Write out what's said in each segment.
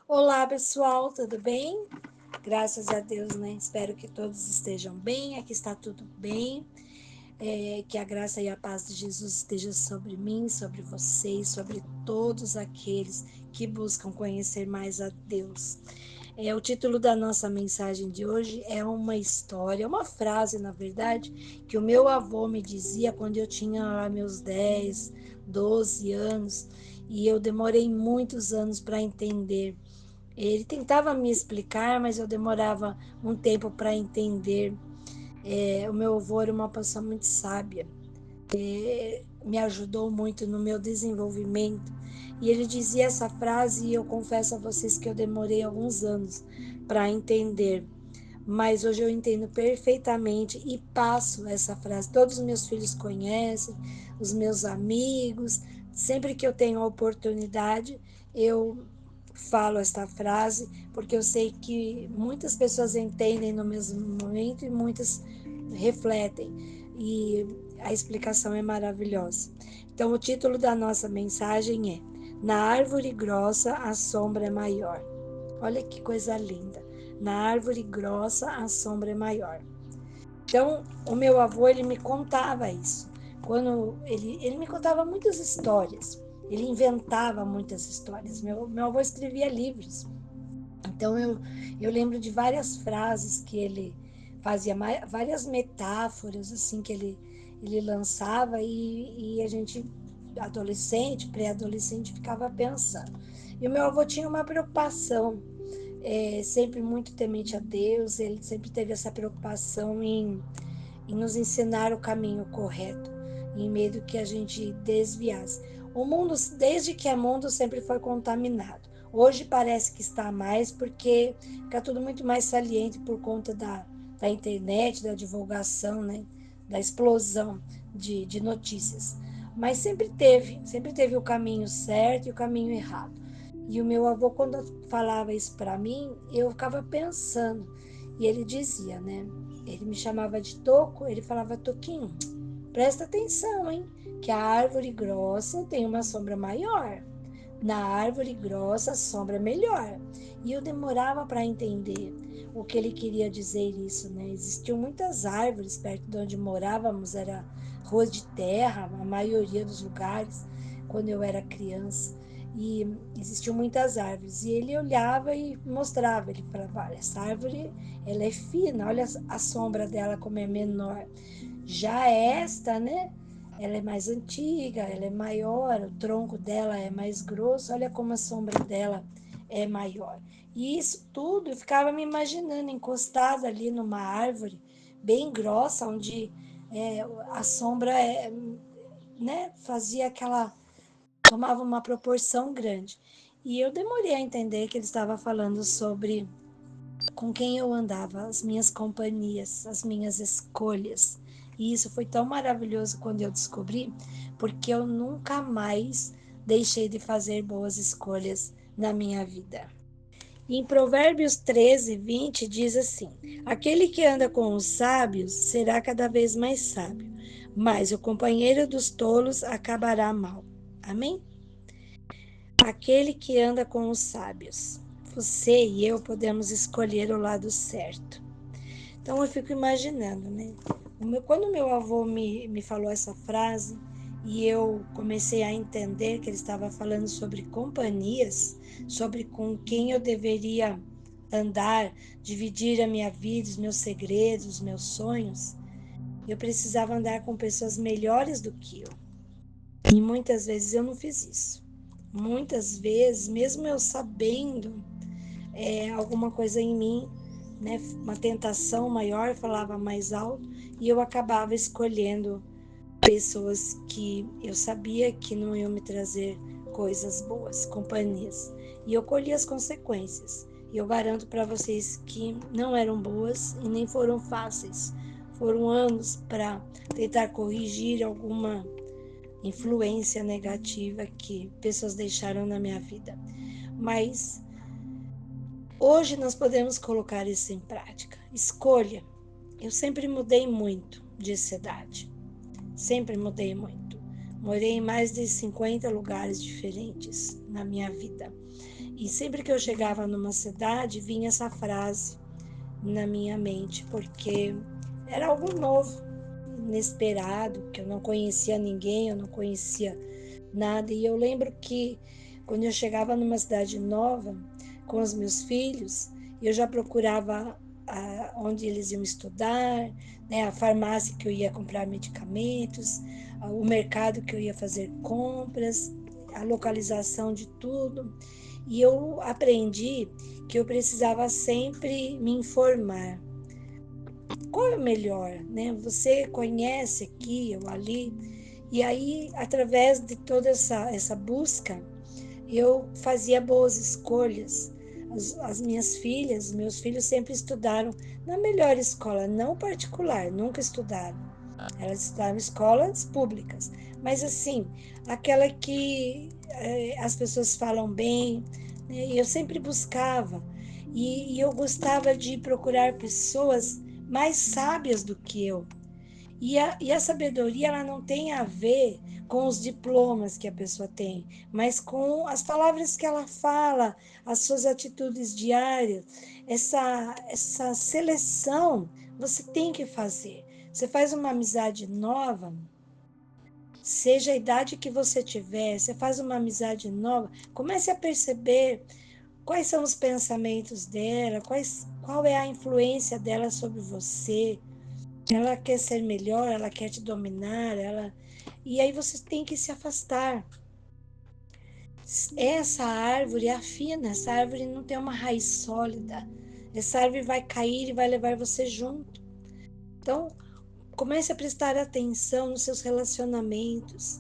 Olá, pessoal, tudo bem? Graças a Deus, né? Espero que todos estejam bem. Aqui está tudo bem. Que a graça e a paz de Jesus esteja sobre mim, sobre vocês, sobre todos aqueles que buscam conhecer mais a Deus. O título da nossa mensagem de hoje é uma história, uma frase, na verdade, que o meu avô me dizia quando eu tinha lá meus 10, 12 anos, e eu demorei muitos anos para entender. Ele tentava me explicar, mas eu demorava um tempo para entender. O meu avô era uma pessoa muito sábia, me ajudou muito no meu desenvolvimento. E ele dizia essa frase, e eu confesso a vocês que eu demorei alguns anos para entender. Mas hoje eu entendo perfeitamente e passo essa frase. Todos os meus filhos conhecem, os meus amigos. Sempre que eu tenho a oportunidade, eu falo esta frase, porque eu sei que muitas pessoas entendem no mesmo momento e muitas refletem. E a explicação é maravilhosa. Então, o título da nossa mensagem é: Na árvore grossa, a sombra é maior. Olha que coisa linda. Na árvore grossa, a sombra é maior. Então, o meu avô, ele me contava isso. Quando ele me contava muitas histórias. Ele inventava muitas histórias. Meu avô escrevia livros. Então, eu lembro de várias frases que ele fazia, várias metáforas, assim, que ele lançava e a gente, adolescente, pré-adolescente, ficava pensando. E o meu avô tinha uma preocupação, sempre muito temente a Deus, ele sempre teve essa preocupação em nos ensinar o caminho correto, em medo que a gente desviasse. O mundo, desde que é mundo, sempre foi contaminado. Hoje parece que está mais, porque fica tudo muito mais saliente por conta da internet, da divulgação, né? Da explosão de notícias. Mas sempre teve o caminho certo e o caminho errado. E o meu avô, quando falava isso para mim, eu ficava pensando. E ele dizia, né? Ele me chamava de Toco, ele falava: Toquinho, presta atenção, hein? Que a árvore grossa tem uma sombra maior. Na árvore grossa, a sombra é melhor. E eu demorava para entender o que ele queria dizer isso, né? Existiam muitas árvores perto de onde morávamos, era ruas de terra, a maioria dos lugares, quando eu era criança. E existiam muitas árvores. E ele olhava e mostrava, ele falava: olha, essa árvore, ela é fina, olha a sombra dela como é menor. Já esta, né? Ela é mais antiga, ela é maior, o tronco dela é mais grosso, olha como a sombra dela é maior. E isso tudo eu ficava me imaginando encostada ali numa árvore bem grossa, onde a sombra né, fazia aquela, tomava uma proporção grande. E eu demorei a entender que ele estava falando sobre com quem eu andava, as minhas companhias, as minhas escolhas. E isso foi tão maravilhoso quando eu descobri, porque eu nunca mais deixei de fazer boas escolhas na minha vida. Em Provérbios 13, 20 diz assim: Aquele que anda com os sábios será cada vez mais sábio, mas o companheiro dos tolos acabará mal. Amém? Aquele que anda com os sábios. Você e eu podemos escolher o lado certo. Então eu fico imaginando, né? Quando meu avô me falou essa frase e eu comecei a entender que ele estava falando sobre companhias, sobre com quem eu deveria andar, dividir a minha vida, os meus segredos, os meus sonhos, eu precisava andar com pessoas melhores do que eu. E muitas vezes eu não fiz isso. Muitas vezes, mesmo eu sabendo alguma coisa em mim, né, uma tentação maior, falava mais alto, e eu acabava escolhendo pessoas que eu sabia que não iam me trazer coisas boas, companhias. E eu colhi as consequências. E eu garanto para vocês que não eram boas e nem foram fáceis. Foram anos para tentar corrigir alguma influência negativa que pessoas deixaram na minha vida. Mas hoje nós podemos colocar isso em prática. Escolha. Eu sempre mudei muito de cidade. Sempre mudei muito. Morei em mais de 50 lugares diferentes na minha vida. E sempre que eu chegava numa cidade, vinha essa frase na minha mente, porque era algo novo, inesperado, que eu não conhecia ninguém, eu não conhecia nada. E eu lembro que quando eu chegava numa cidade nova com os meus filhos, eu já procurava onde eles iam estudar, né, a farmácia que eu ia comprar medicamentos, o mercado que eu ia fazer compras, a localização de tudo. E eu aprendi que eu precisava sempre me informar. Qual é o melhor, né? Você conhece aqui ou ali, e aí, através de toda essa busca, eu fazia boas escolhas. As minhas filhas, meus filhos sempre estudaram na melhor escola, não particular, nunca estudaram. Elas estudaram em escolas públicas, mas assim, aquela que as pessoas falam bem, né? E eu sempre buscava, e eu gostava de procurar pessoas mais sábias do que eu. E a sabedoria, ela não tem a ver com os diplomas que a pessoa tem, mas com as palavras que ela fala, as suas atitudes diárias. Essa seleção você tem que fazer. Você faz uma amizade nova, seja a idade que você tiver, você faz uma amizade nova, comece a perceber quais são os pensamentos dela, qual é a influência dela sobre você. Ela quer ser melhor, ela quer te dominar, e aí você tem que se afastar. Essa árvore é fina, essa árvore não tem uma raiz sólida. Essa árvore vai cair e vai levar você junto. Então, comece a prestar atenção nos seus relacionamentos,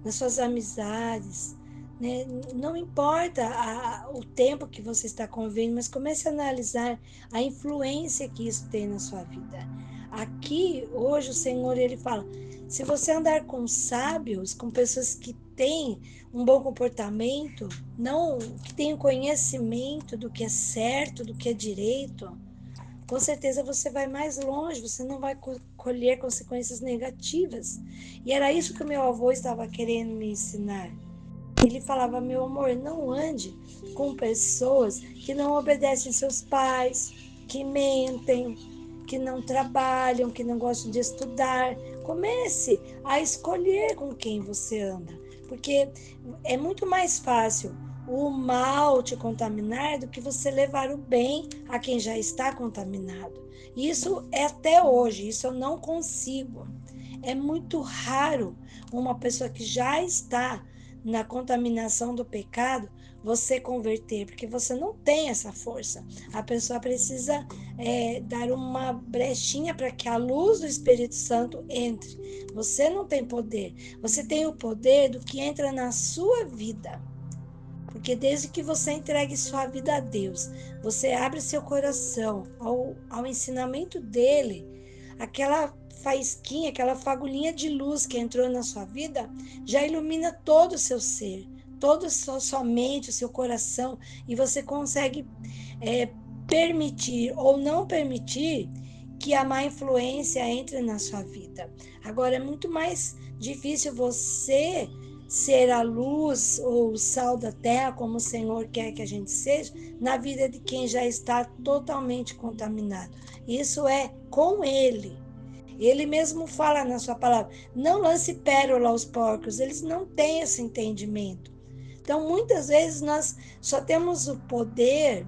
nas suas amizades, né? Não importa o tempo que você está convivendo, mas comece a analisar a influência que isso tem na sua vida. Aqui, hoje, o Senhor, ele fala, se você andar com sábios, com pessoas que têm um bom comportamento, não que tenham conhecimento do que é certo, do que é direito, com certeza você vai mais longe, você não vai colher consequências negativas. E era isso que o meu avô estava querendo me ensinar. Ele falava, meu amor, não ande com pessoas que não obedecem seus pais, que mentem, que não trabalham, que não gostam de estudar. Comece a escolher com quem você anda, porque é muito mais fácil o mal te contaminar do que você levar o bem a quem já está contaminado. Isso é até hoje, isso eu não consigo. É muito raro uma pessoa que já está na contaminação do pecado você converter, porque você não tem essa força. A pessoa precisa dar uma brechinha para que a luz do Espírito Santo entre. Você não tem poder. Você tem o poder do que entra na sua vida. Porque desde que você entregue sua vida a Deus, você abre seu coração ao ensinamento dele, aquela faísquinha, aquela fagulhinha de luz que entrou na sua vida, já ilumina todo o seu ser, toda a sua mente, o seu coração, e você consegue permitir ou não permitir que a má influência entre na sua vida. Agora, é muito mais difícil você ser a luz ou o sal da terra, como o Senhor quer que a gente seja, na vida de quem já está totalmente contaminado. Isso é com Ele. Ele mesmo fala na sua palavra, não lance pérola aos porcos, eles não têm esse entendimento. Então, muitas vezes nós só temos o poder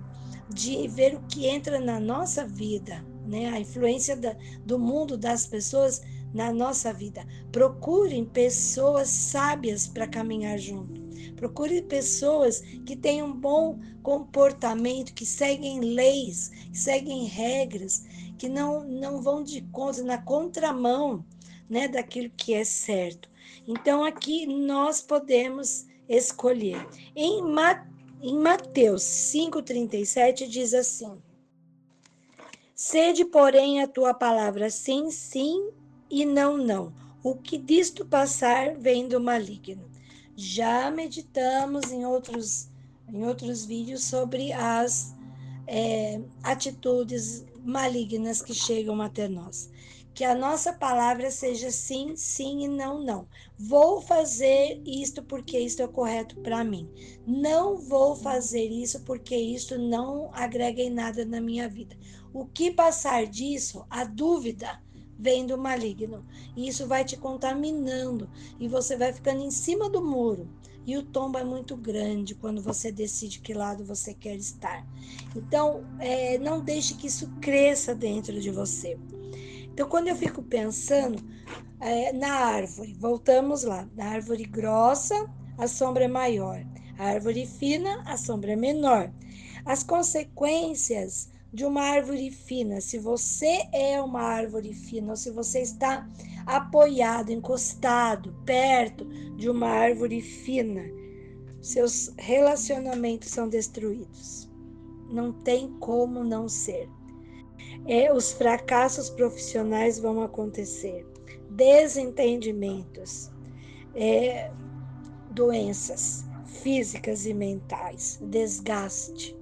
de ver o que entra na nossa vida, né? A influência do mundo, das pessoas na nossa vida. Procurem pessoas sábias para caminhar junto. Procure pessoas que tenham um bom comportamento, que seguem leis, que seguem regras, que não vão de contra, na contramão, né, daquilo que é certo. Então, aqui nós podemos escolher. Em Mateus 5,37 diz assim: sede, porém, a tua palavra sim, sim e não, não. O que disto passar vem do maligno. Já meditamos em outros vídeos sobre as atitudes malignas que chegam até nós. que a nossa palavra seja sim, sim e não, não. Vou fazer isto porque isto é correto para mim. Não vou fazer isso porque isto não agrega em nada na minha vida. O que passar disso, a dúvida vem do maligno. E isso vai te contaminando e você vai ficando em cima do muro. E o tombo é muito grande quando você decide que lado você quer estar. Então, não deixe que isso cresça dentro de você. Então, quando eu fico pensando na árvore, voltamos lá, na árvore grossa, a sombra é maior, a árvore fina, a sombra é menor. As consequências de uma árvore fina, se você é uma árvore fina, ou se você está apoiado, encostado, perto de uma árvore fina, seus relacionamentos são destruídos. Não tem como não ser. Os fracassos profissionais vão acontecer, desentendimentos, doenças físicas e mentais, desgaste.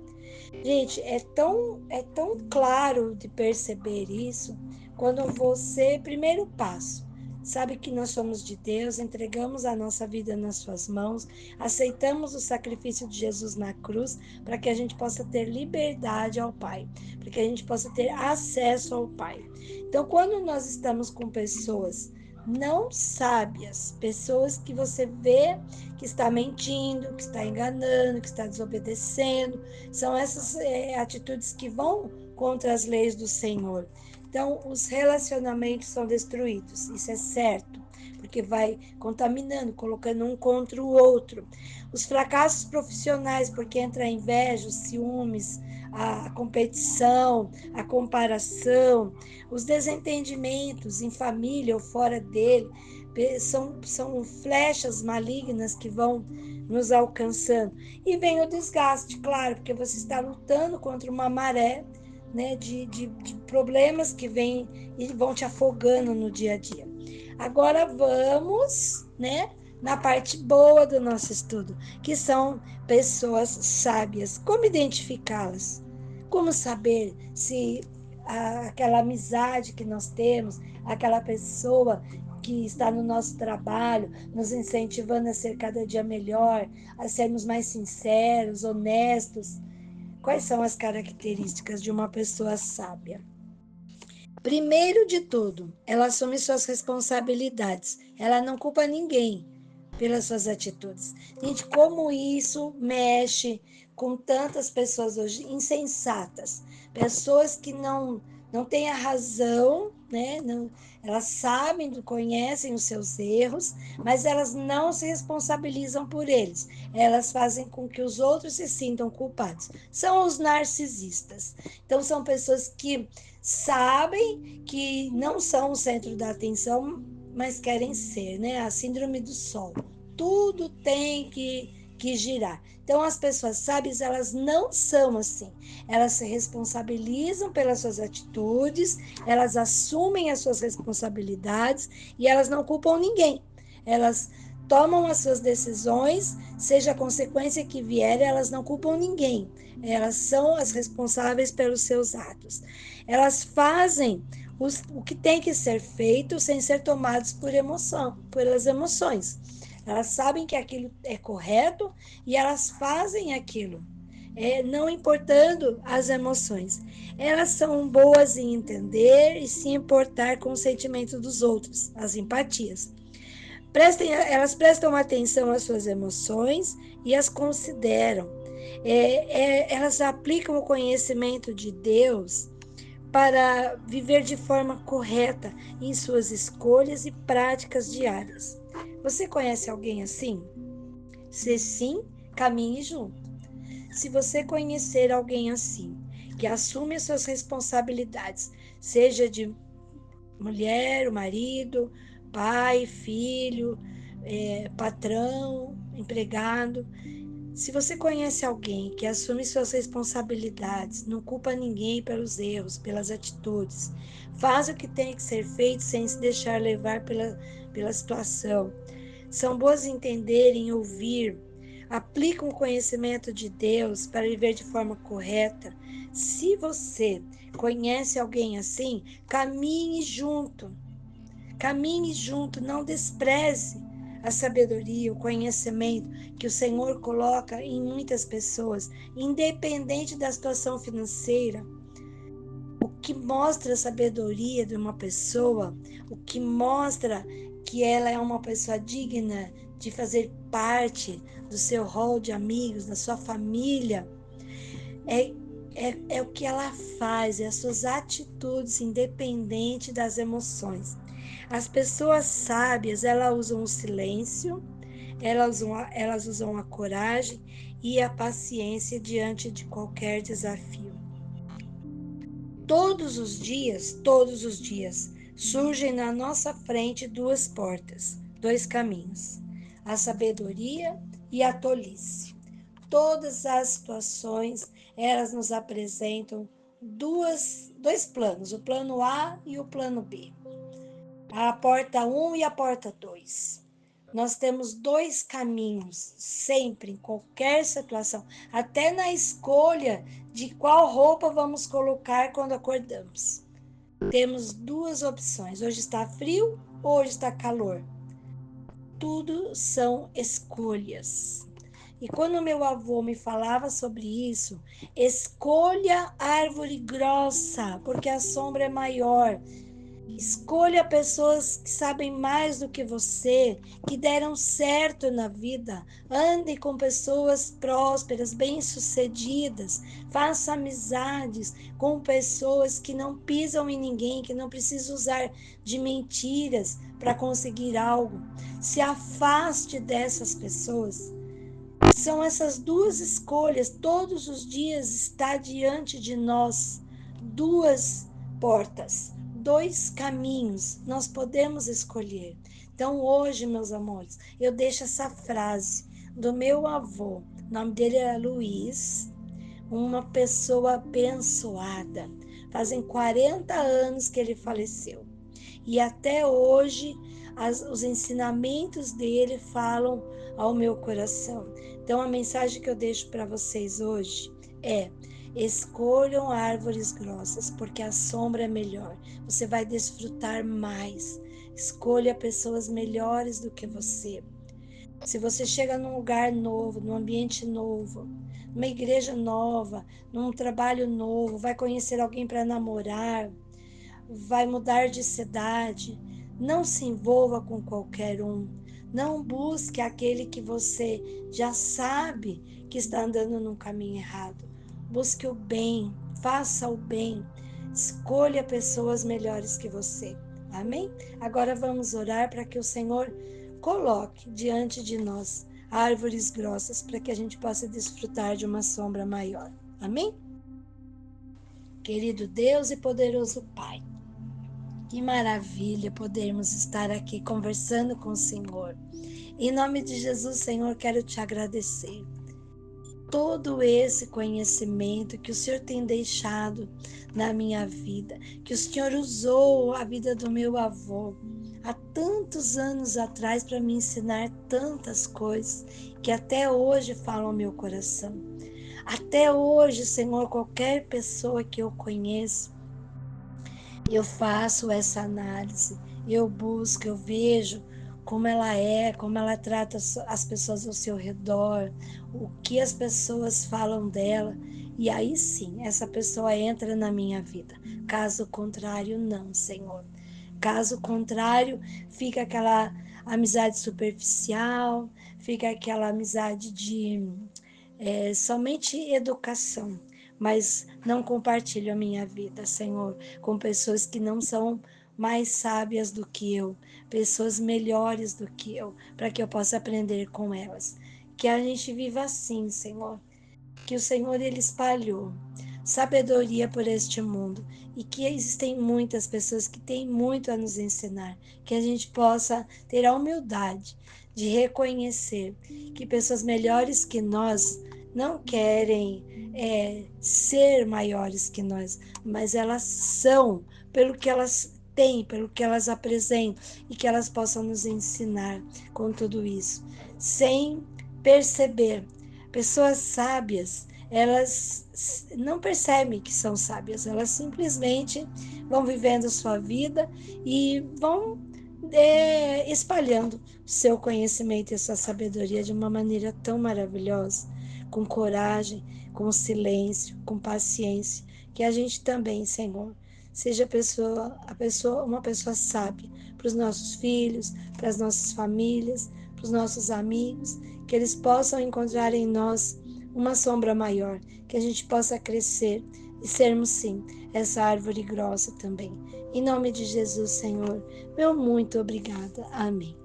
Gente, é tão claro de perceber isso quando você, primeiro passo, sabe que nós somos de Deus, entregamos a nossa vida nas suas mãos, aceitamos o sacrifício de Jesus na cruz para que a gente possa ter liberdade ao Pai, para que a gente possa ter acesso ao Pai. Então, quando nós estamos com pessoas não sábias, pessoas que você vê que está mentindo, que está enganando, que está desobedecendo, são essas atitudes que vão contra as leis do Senhor. Então, os relacionamentos são destruídos, isso é certo, porque vai contaminando, colocando um contra o outro. Os fracassos profissionais, porque entra a inveja, os ciúmes, a competição, a comparação, os desentendimentos em família ou fora dele, são flechas malignas que vão nos alcançando. E vem o desgaste, claro, porque você está lutando contra uma maré, né, de problemas que vêm e vão te afogando no dia a dia. Agora vamos, né, na parte boa do nosso estudo, que são pessoas sábias. Como identificá-las? Como saber se aquela amizade que nós temos, aquela pessoa que está no nosso trabalho, nos incentivando a ser cada dia melhor, a sermos mais sinceros, honestos. Quais são as características de uma pessoa sábia? Primeiro de tudo, ela assume suas responsabilidades. Ela não culpa ninguém pelas suas atitudes. Gente, como isso mexe com tantas pessoas hoje insensatas, pessoas que não têm a razão, né? Não, elas sabem, conhecem os seus erros, mas elas não se responsabilizam por eles. Elas fazem com que os outros se sintam culpados. São os narcisistas. Então, são pessoas que sabem que não são o centro da atenção, mas querem ser, né? A síndrome do sol. Tudo tem que girar. Então, as pessoas sábias, elas não são assim. Elas se responsabilizam pelas suas atitudes, elas assumem as suas responsabilidades e elas não culpam ninguém. Elas tomam as suas decisões, seja a consequência que vier, elas não culpam ninguém. Elas são as responsáveis pelos seus atos. Elas fazem o que tem que ser feito sem ser tomados pelas emoções. Elas sabem que aquilo é correto e elas fazem aquilo, não importando as emoções. Elas são boas em entender e se importar com o sentimento dos outros, as empatias. Elas prestam atenção às suas emoções e as consideram. Elas aplicam o conhecimento de Deus para viver de forma correta em suas escolhas e práticas diárias. Você conhece alguém assim? Se sim, caminhe junto. Se você conhecer alguém assim, que assume as suas responsabilidades, seja de mulher, o marido, pai, filho, patrão, empregado, se você conhece alguém que assume suas responsabilidades, não culpa ninguém pelos erros, pelas atitudes, faz o que tem que ser feito sem se deixar levar pela situação, são boas em entender, em ouvir, aplicam o conhecimento de Deus para viver de forma correta. Se você conhece alguém assim, caminhe junto, não despreze a sabedoria, o conhecimento que o Senhor coloca em muitas pessoas, independente da situação financeira. O que mostra a sabedoria de uma pessoa, o que mostra que ela é uma pessoa digna de fazer parte do seu rol de amigos, da sua família, é o que ela faz, é as suas atitudes, independente das emoções. As pessoas sábias, elas usam o silêncio, elas usam a coragem e a paciência diante de qualquer desafio. Todos os dias, surgem na nossa frente duas portas, dois caminhos, a sabedoria e a tolice. Todas as situações, elas nos apresentam dois planos, o plano A e o plano B. A porta 1 e a porta 2. Nós temos dois caminhos, sempre, em qualquer situação, até na escolha de qual roupa vamos colocar quando acordamos. Temos duas opções, hoje está frio, hoje está calor. Tudo são escolhas. E quando meu avô me falava sobre isso, escolha árvore grossa, porque a sombra é maior. Escolha pessoas que sabem mais do que você, que deram certo na vida. Ande com pessoas prósperas, bem-sucedidas. Faça amizades com pessoas que não pisam em ninguém, que não precisam usar de mentiras para conseguir algo. Se afaste dessas pessoas. São essas duas escolhas, todos os dias está diante de nós duas portas, dois caminhos, nós podemos escolher. Então hoje, meus amores, eu deixo essa frase do meu avô, o nome dele era Luiz, uma pessoa abençoada. Fazem 40 anos que ele faleceu. E até hoje, os ensinamentos dele falam ao meu coração. Então, a mensagem que eu deixo para vocês hoje é: escolham árvores grossas, porque a sombra é melhor. Você vai desfrutar mais. Escolha pessoas melhores do que você. Se você chega num lugar novo, num ambiente novo, numa igreja nova, num trabalho novo, vai conhecer alguém para namorar, vai mudar de cidade, não se envolva com qualquer um. Não busque aquele que você já sabe que está andando num caminho errado. Busque o bem, faça o bem. Escolha pessoas melhores que você. Amém? Agora vamos orar para que o Senhor coloque diante de nós árvores grossas para que a gente possa desfrutar de uma sombra maior. Amém? Querido Deus e poderoso Pai, que maravilha podermos estar aqui conversando com o Senhor. Em nome de Jesus, Senhor, quero te agradecer. Todo esse conhecimento que o Senhor tem deixado na minha vida, que o Senhor usou a vida do meu avô há tantos anos atrás para me ensinar tantas coisas que até hoje falam ao meu coração. Até hoje, Senhor, qualquer pessoa que eu conheço, eu faço essa análise, eu busco, eu vejo como ela é, como ela trata as pessoas ao seu redor, o que as pessoas falam dela, e aí sim, essa pessoa entra na minha vida. Caso contrário, não, Senhor. Caso contrário, fica aquela amizade superficial, fica aquela amizade de somente educação, mas não compartilho a minha vida, Senhor, com pessoas que não são mais sábias do que eu, pessoas melhores do que eu, para que eu possa aprender com elas. Que a gente viva assim, Senhor, que o Senhor ele espalhou sabedoria por este mundo e que existem muitas pessoas que têm muito a nos ensinar, que a gente possa ter a humildade de reconhecer que pessoas melhores que nós não querem ser maiores que nós, mas elas são pelo que elas têm, pelo que elas apresentam e que elas possam nos ensinar com tudo isso, sem perceber. Pessoas sábias, elas não percebem que são sábias, elas simplesmente vão vivendo sua vida e vão espalhando o seu conhecimento e a sua sabedoria de uma maneira tão maravilhosa, com coragem, com silêncio, com paciência, que a gente também, Senhor, seja uma pessoa sábia para os nossos filhos, para as nossas famílias, para os nossos amigos, que eles possam encontrar em nós uma sombra maior, que a gente possa crescer e sermos, sim, essa árvore grossa também. Em nome de Jesus, Senhor, meu muito obrigada. Amém.